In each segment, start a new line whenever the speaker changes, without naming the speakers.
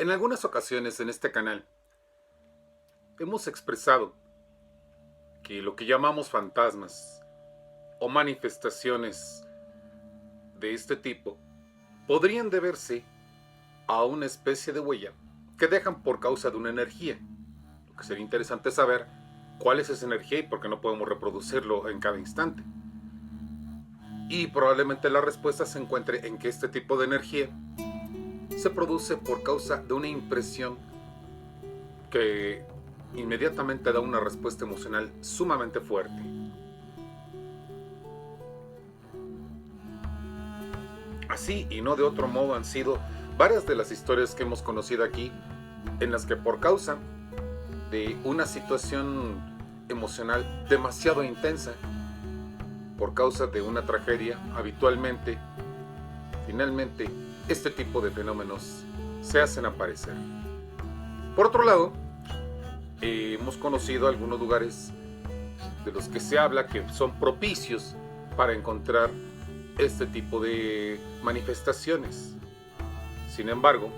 En algunas ocasiones en este canal hemos expresado que lo que llamamos fantasmas o manifestaciones de este tipo podrían deberse a una especie de huella que dejan por causa de una energía. Lo que sería interesante saber cuál es esa energía y por qué no podemos reproducirlo en cada instante. Y probablemente la respuesta se encuentre en que este tipo de energía se produce por causa de una impresión que inmediatamente da una respuesta emocional sumamente fuerte. Así y no de otro modo han sido varias de las historias que hemos conocido aquí, en las que por causa de una situación emocional demasiado intensa, por causa de una tragedia, habitualmente, finalmente, este tipo de fenómenos se hacen aparecer. Por otro lado, hemos conocido algunos lugares de los que se habla que son propicios para encontrar este tipo de manifestaciones. Sin embargo,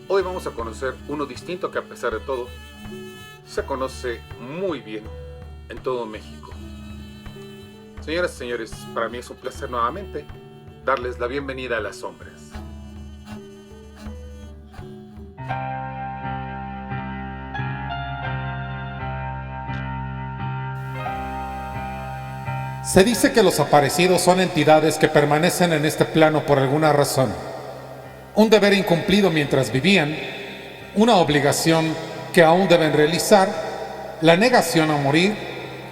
hoy vamos a conocer uno distinto que, a pesar de todo, se conoce muy bien en todo México. Señoras y señores, para mí es un placer nuevamente darles la bienvenida a Las Sombras.
Se dice que los aparecidos son entidades que permanecen en este plano por alguna razón. Un deber incumplido mientras vivían, una obligación que aún deben realizar, la negación a morir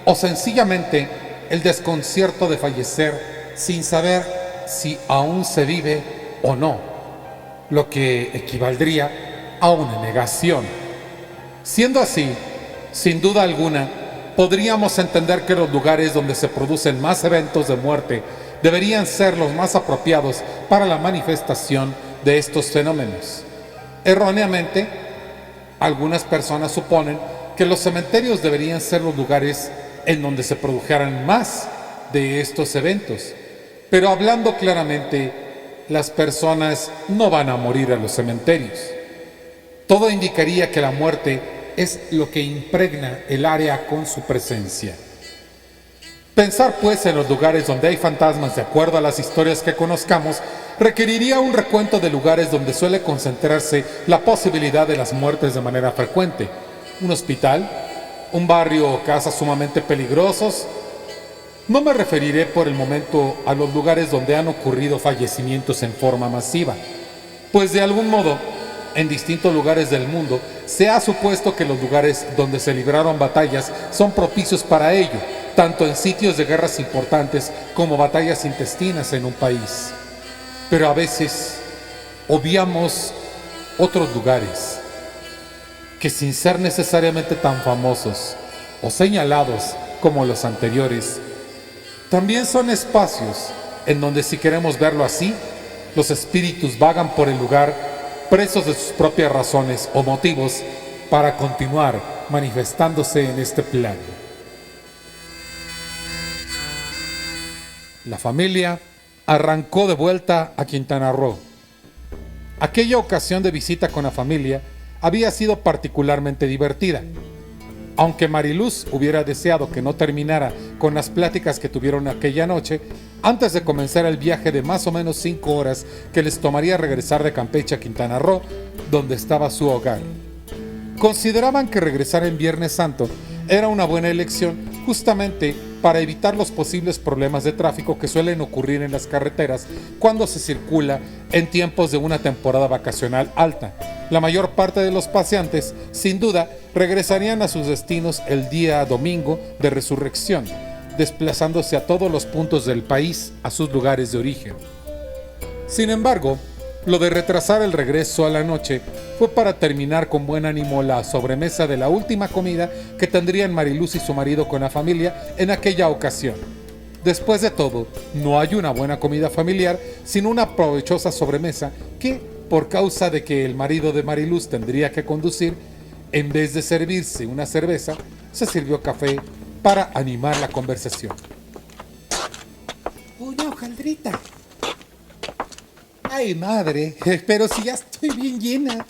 o sencillamente el desconcierto de fallecer sin saber si aún se vive o no, lo que equivaldría a una negación. Siendo así, sin duda alguna, podríamos entender que los lugares donde se producen más eventos de muerte deberían ser los más apropiados para la manifestación de estos fenómenos. Erróneamente, algunas personas suponen que los cementerios deberían ser los lugares en donde se produjeran más de estos eventos. Pero hablando claramente, las personas no van a morir a los cementerios. Todo indicaría que la muerte es lo que impregna el área con su presencia. Pensar pues en los lugares donde hay fantasmas de acuerdo a las historias que conozcamos requeriría un recuento de lugares donde suele concentrarse la posibilidad de las muertes de manera frecuente. Un hospital, un barrio o casas sumamente peligrosos. No me referiré por el momento a los lugares donde han ocurrido fallecimientos en forma masiva, pues de algún modo, en distintos lugares del mundo, se ha supuesto que los lugares donde se libraron batallas son propicios para ello, tanto en sitios de guerras importantes como batallas intestinas en un país. Pero a veces obviamos otros lugares que, sin ser necesariamente tan famosos o señalados como los anteriores, también son espacios en donde, si queremos verlo así, los espíritus vagan por el lugar presos de sus propias razones o motivos para continuar manifestándose en este plano. La familia arrancó de vuelta a Quintana Roo. Aquella ocasión de visita con la familia había sido particularmente divertida. Aunque Mariluz hubiera deseado que no terminara con las pláticas que tuvieron aquella noche, antes de comenzar el viaje de más o menos 5 horas que les tomaría regresar de Campeche a Quintana Roo, donde estaba su hogar. Consideraban que regresar en Viernes Santo era una buena elección, justamente para evitar los posibles problemas de tráfico que suelen ocurrir en las carreteras cuando se circula en tiempos de una temporada vacacional alta. La mayor parte de los paseantes, sin duda, regresarían a sus destinos el día domingo de Resurrección, desplazándose a todos los puntos del país a sus lugares de origen. Sin embargo, lo de retrasar el regreso a la noche fue para terminar con buen ánimo la sobremesa de la última comida que tendrían Mariluz y su marido con la familia en aquella ocasión. Después de todo, no hay una buena comida familiar sin una provechosa sobremesa que, por causa de que el marido de Mariluz tendría que conducir, en vez de servirse una cerveza, se sirvió café para animar la conversación.
Oye, hojaldrita,
Ay, madre, pero si ya estoy bien llena.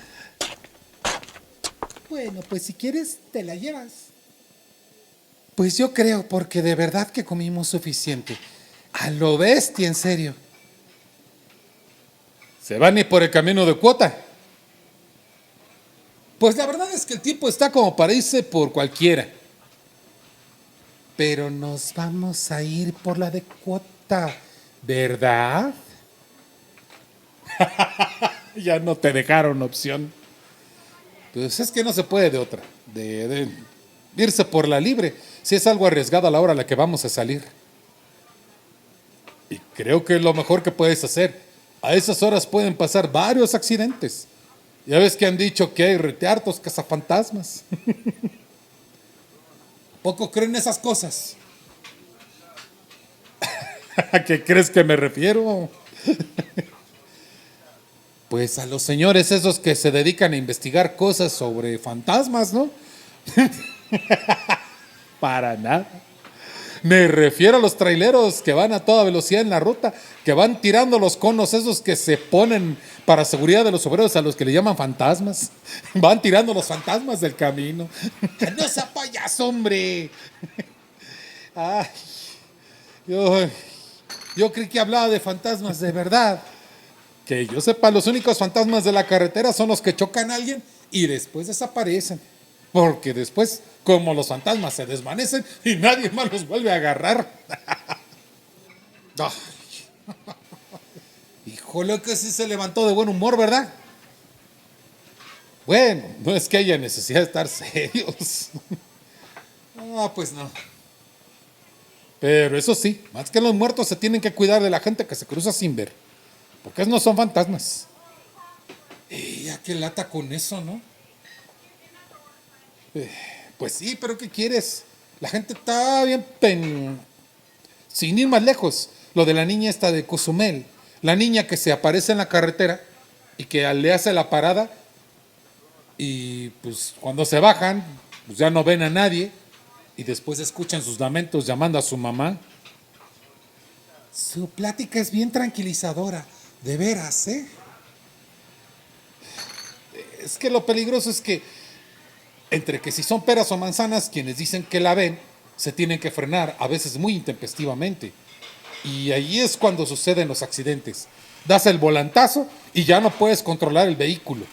Bueno, pues si quieres, te la llevas. Pues yo creo, porque de verdad que comimos suficiente. A lo bestia, en serio. ¿Se van a ir por el camino de cuota? Pues la verdad es que el tiempo está como para irse por cualquiera. Pero nos vamos a ir por la de cuota, ¿verdad? Ya no te dejaron opción. Pues es que no se puede de otra. De irse por la libre. Si es algo arriesgado a la hora a la que vamos a salir. Y creo que es lo mejor que puedes hacer. A esas horas pueden pasar varios accidentes. Ya ves que han dicho que hay reteartos cazafantasmas. ¿Poco creen esas cosas? ¿A qué crees que me refiero? Pues a los señores esos que se dedican a investigar cosas sobre fantasmas, ¿no? Para nada. Me refiero a los traileros que van a toda velocidad en la ruta, que van tirando los conos esos que se ponen para seguridad de los obreros, a los que le llaman fantasmas. Van tirando los fantasmas del camino. ¡No sea payaso, hombre! Ay, yo creí que hablaba de fantasmas de verdad. Que yo sepa, los únicos fantasmas de la carretera son los que chocan a alguien y después desaparecen. Porque después, como los fantasmas se desvanecen y nadie más los vuelve a agarrar. Híjole, que sí se levantó de buen humor, ¿verdad? Bueno, no es que haya necesidad de estar serios. Pues no. Pero eso sí, más que los muertos se tienen que cuidar de la gente que se cruza sin ver. Porque esos no son fantasmas. Ya que lata con eso, ¿no? Pues sí, pero ¿qué quieres? La gente está bien sin ir más lejos. Lo de la niña esta de Cozumel. La niña que se aparece en la carretera y que le hace la parada y pues cuando se bajan, pues ya no ven a nadie y después escuchan sus lamentos llamando a su mamá. Su plática es bien tranquilizadora, de veras, ¿eh? Es que lo peligroso es que entre que si son peras o manzanas, quienes dicen que la ven, se tienen que frenar, a veces muy intempestivamente. Y ahí es cuando suceden los accidentes. Das el volantazo y ya no puedes controlar el vehículo.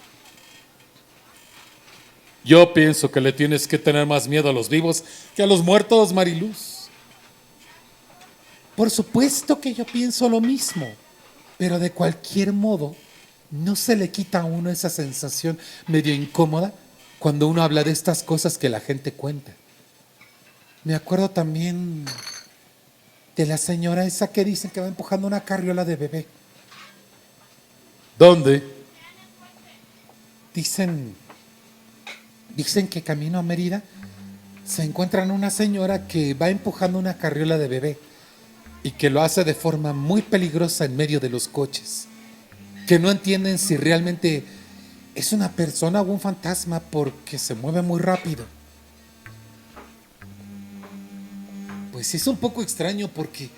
Yo pienso que le tienes que tener más miedo a los vivos que a los muertos, Mariluz. Por supuesto que yo pienso lo mismo, pero de cualquier modo, no se le quita a uno esa sensación medio incómoda cuando uno habla de estas cosas que la gente cuenta. Me acuerdo también de la señora esa que dicen que va empujando una carriola de bebé. ¿Dónde? Dicen que camino a Mérida se encuentran una señora que va empujando una carriola de bebé y que lo hace de forma muy peligrosa en medio de los coches, que no entienden si realmente es una persona o un fantasma porque se mueve muy rápido. Pues es un poco extraño porque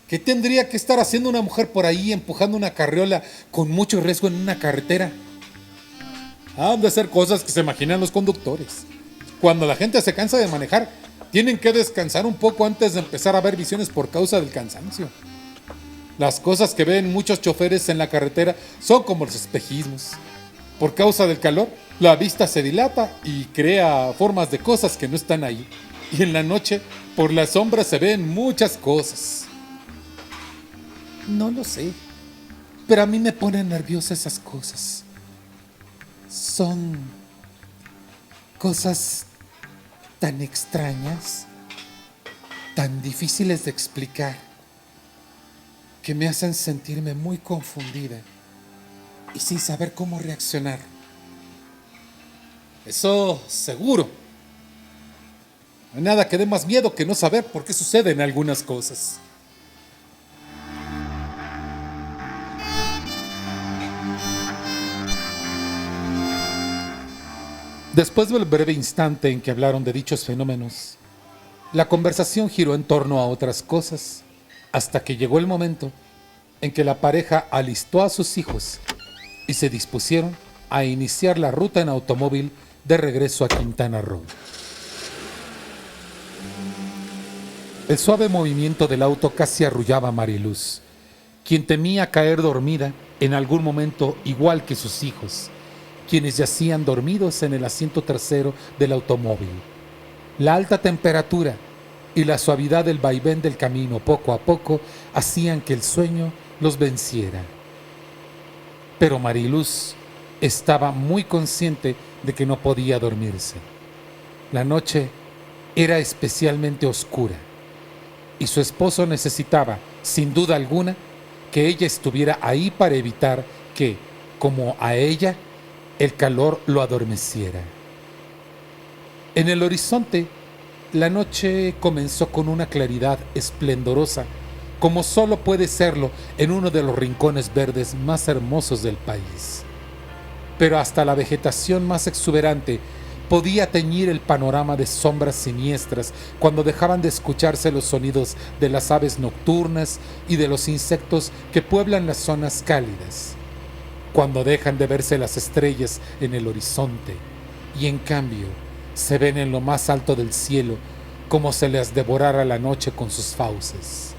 ¿qué tendría que estar haciendo una mujer por ahí empujando una carriola con mucho riesgo en una carretera? Han de ser cosas que se imaginan los conductores. Cuando la gente se cansa de manejar, tienen que descansar un poco antes de empezar a ver visiones por causa del cansancio. Las cosas que ven muchos choferes en la carretera son como los espejismos. Por causa del calor, la vista se dilata y crea formas de cosas que no están ahí. Y en la noche, por las sombras se ven muchas cosas. No lo sé, pero a mí me ponen nerviosa esas cosas. Son cosas tan extrañas, tan difíciles de explicar, que me hacen sentirme muy confundida y sin saber cómo reaccionar. Eso seguro. No hay nada que dé más miedo que no saber por qué suceden algunas cosas. Después del breve instante en que hablaron de dichos fenómenos, la conversación giró en torno a otras cosas, hasta que llegó el momento en que la pareja alistó a sus hijos y se dispusieron a iniciar la ruta en automóvil de regreso a Quintana Roo. El suave movimiento del auto casi arrullaba a Mariluz, quien temía caer dormida en algún momento igual que sus hijos, quienes yacían dormidos en el asiento trasero del automóvil. La alta temperatura y la suavidad del vaivén del camino poco a poco hacían que el sueño los venciera. Pero Mariluz estaba muy consciente de que no podía dormirse. La noche era especialmente oscura y su esposo necesitaba, sin duda alguna, que ella estuviera ahí para evitar que, como a ella, el calor lo adormeciera. En el horizonte, la noche comenzó con una claridad esplendorosa, como solo puede serlo en uno de los rincones verdes más hermosos del país. Pero hasta la vegetación más exuberante podía teñir el panorama de sombras siniestras cuando dejaban de escucharse los sonidos de las aves nocturnas y de los insectos que pueblan las zonas cálidas, cuando dejan de verse las estrellas en el horizonte y en cambio se ven en lo más alto del cielo como se les devorara la noche con sus fauces,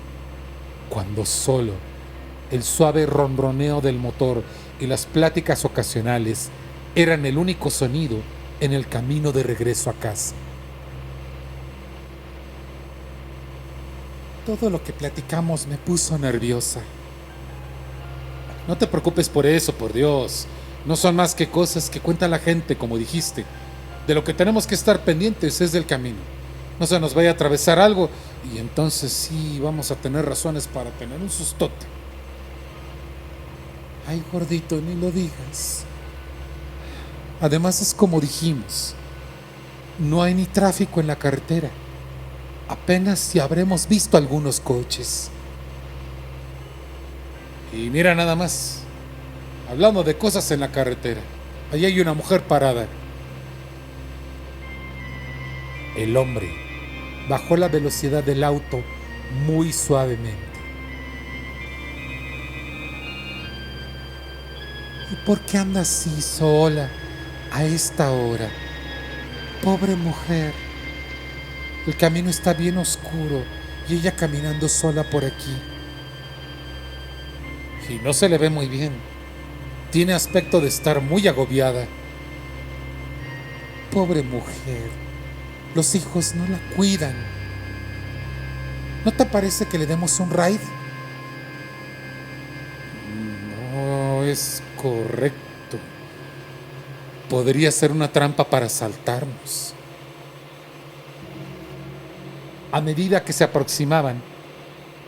cuando solo el suave ronroneo del motor y las pláticas ocasionales eran el único sonido en el camino de regreso a casa. Todo lo que platicamos me puso nerviosa. No te preocupes por eso, por Dios. No son más que cosas que cuenta la gente, como dijiste. De lo que tenemos que estar pendientes es del camino. No se nos vaya a atravesar algo y entonces sí vamos a tener razones para tener un sustote. Ay, gordito, ni lo digas. Además es como dijimos, no hay ni tráfico en la carretera. Apenas si habremos visto algunos coches. Y mira nada más, hablando de cosas en la carretera, allí hay una mujer parada. El hombre bajó la velocidad del auto muy suavemente. ¿Y por qué anda así sola a esta hora? Pobre mujer. El camino está bien oscuro y ella caminando sola por aquí. Y no se le ve muy bien. Tiene aspecto de estar muy agobiada. Pobre mujer. Los hijos no la cuidan. ¿No te parece que le demos un ride? No es correcto. Podría ser una trampa para asaltarnos. A medida que se aproximaban,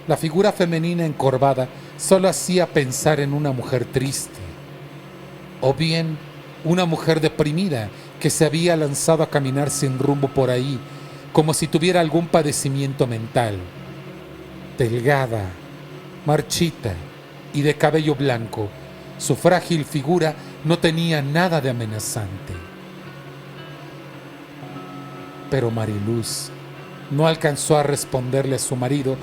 la figura femenina encorvada solo hacía pensar en una mujer triste, o bien una mujer deprimida que se había lanzado a caminar sin rumbo por ahí, como si tuviera algún padecimiento mental. Delgada, marchita y de cabello blanco, su frágil figura no tenía nada de amenazante. Pero Mariluz no alcanzó a responderle a su marido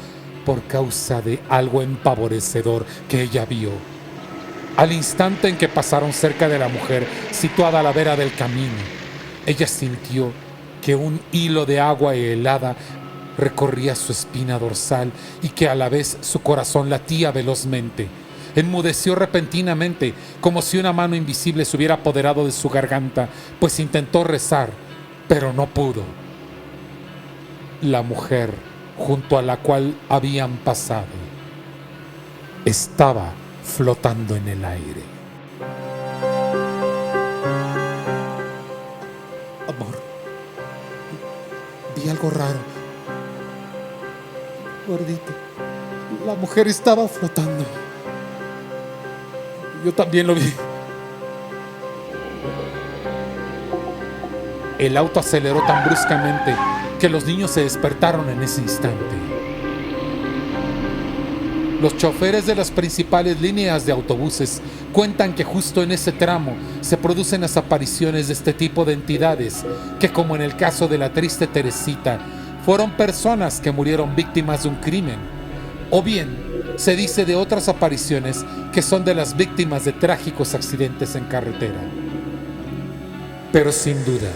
por causa de algo empavorecedor que ella vio. Al instante en que pasaron cerca de la mujer situada a la vera del camino, ella sintió que un hilo de agua helada recorría su espina dorsal y que a la vez su corazón latía velozmente. Enmudeció repentinamente, como si una mano invisible se hubiera apoderado de su garganta, pues intentó rezar, pero no pudo. La mujer junto a la cual habían pasado estaba flotando en el aire. Amor, vi algo raro. Gordito, la mujer estaba flotando. Yo también lo vi. El auto aceleró tan bruscamente que los niños se despertaron en ese instante. Los choferes de las principales líneas de autobuses cuentan que justo en ese tramo se producen las apariciones de este tipo de entidades que, como en el caso de la triste Teresita, fueron personas que murieron víctimas de un crimen, o bien se dice de otras apariciones que son de las víctimas de trágicos accidentes en carretera. Pero sin duda,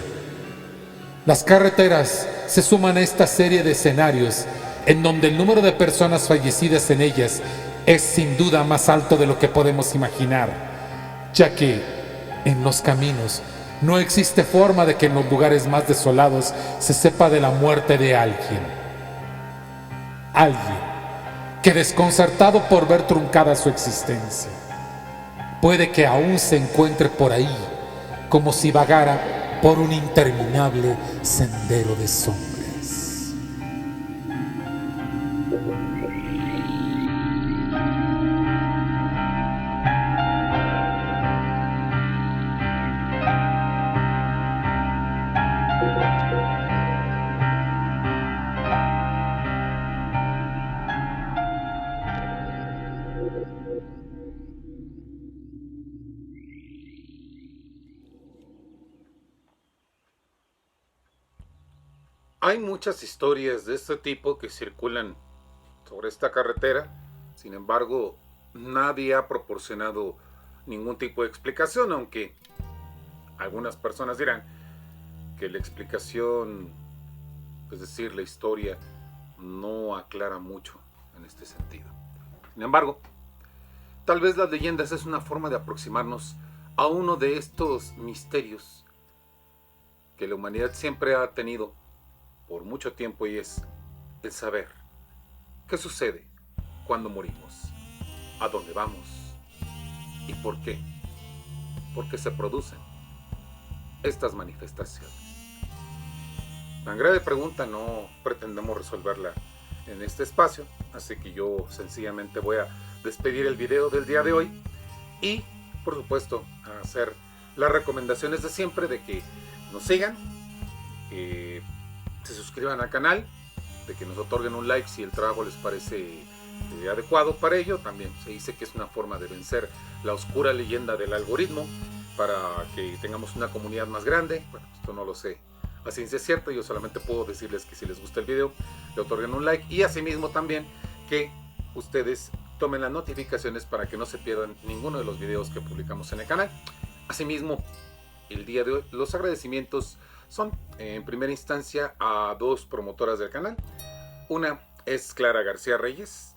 las carreteras se suman a esta serie de escenarios en donde el número de personas fallecidas en ellas es sin duda más alto de lo que podemos imaginar, ya que en los caminos no existe forma de que en los lugares más desolados se sepa de la muerte de alguien. Alguien que, desconcertado por ver truncada su existencia, puede que aún se encuentre por ahí, como si vagara por un interminable sendero de sombras.
Hay muchas historias de este tipo que circulan sobre esta carretera. Sin embargo, nadie ha proporcionado ningún tipo de explicación, aunque algunas personas dirán que la explicación, es decir, la historia, no aclara mucho en este sentido. Sin embargo, tal vez las leyendas es una forma de aproximarnos a uno de estos misterios que la humanidad siempre ha tenido por mucho tiempo, y es el saber qué sucede cuando morimos, a dónde vamos y por qué se producen estas manifestaciones. Tan grave pregunta no pretendemos resolverla en este espacio, así que yo sencillamente voy a despedir el video del día de hoy y, por supuesto, a hacer las recomendaciones de siempre de que nos sigan, que se suscriban al canal, de que nos otorguen un like si el trabajo les parece adecuado para ello. También se dice que es una forma de vencer la oscura leyenda del algoritmo para que tengamos una comunidad más grande. Bueno, esto no lo sé a ciencia cierta, yo solamente puedo decirles que si les gusta el video le otorguen un like, y asimismo también que ustedes tomen las notificaciones para que no se pierdan ninguno de los videos que publicamos en el canal. Asimismo, el día de hoy los agradecimientos son en primera instancia a dos promotoras del canal. Una es Clara García Reyes,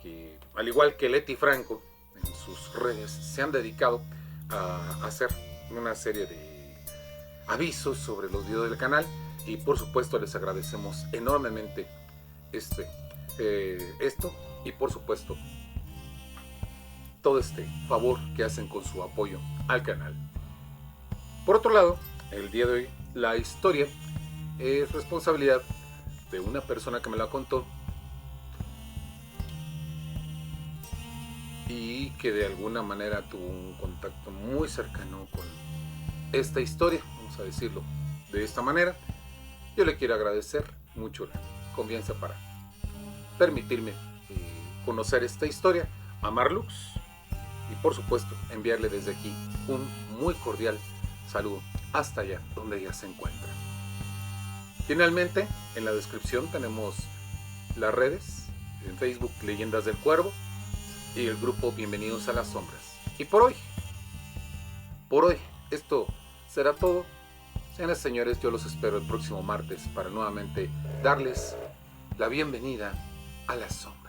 que al igual que Leti Franco en sus redes se han dedicado a hacer una serie de avisos sobre los videos del canal, y por supuesto les agradecemos enormemente esto, y por supuesto todo este favor que hacen con su apoyo al canal. Por otro lado, el día de hoy la historia es responsabilidad de una persona que me la contó y que de alguna manera tuvo un contacto muy cercano con esta historia, vamos a decirlo de esta manera. Yo le quiero agradecer mucho la confianza para permitirme conocer esta historia a Marlux, y por supuesto enviarle desde aquí un muy cordial saludo hasta allá donde ella se encuentra. Finalmente, en la descripción tenemos las redes, en Facebook Leyendas del Cuervo y el grupo Bienvenidos a las Sombras. Y por hoy esto será todo. Señoras y señores, yo los espero el próximo martes para nuevamente darles la bienvenida a las sombras.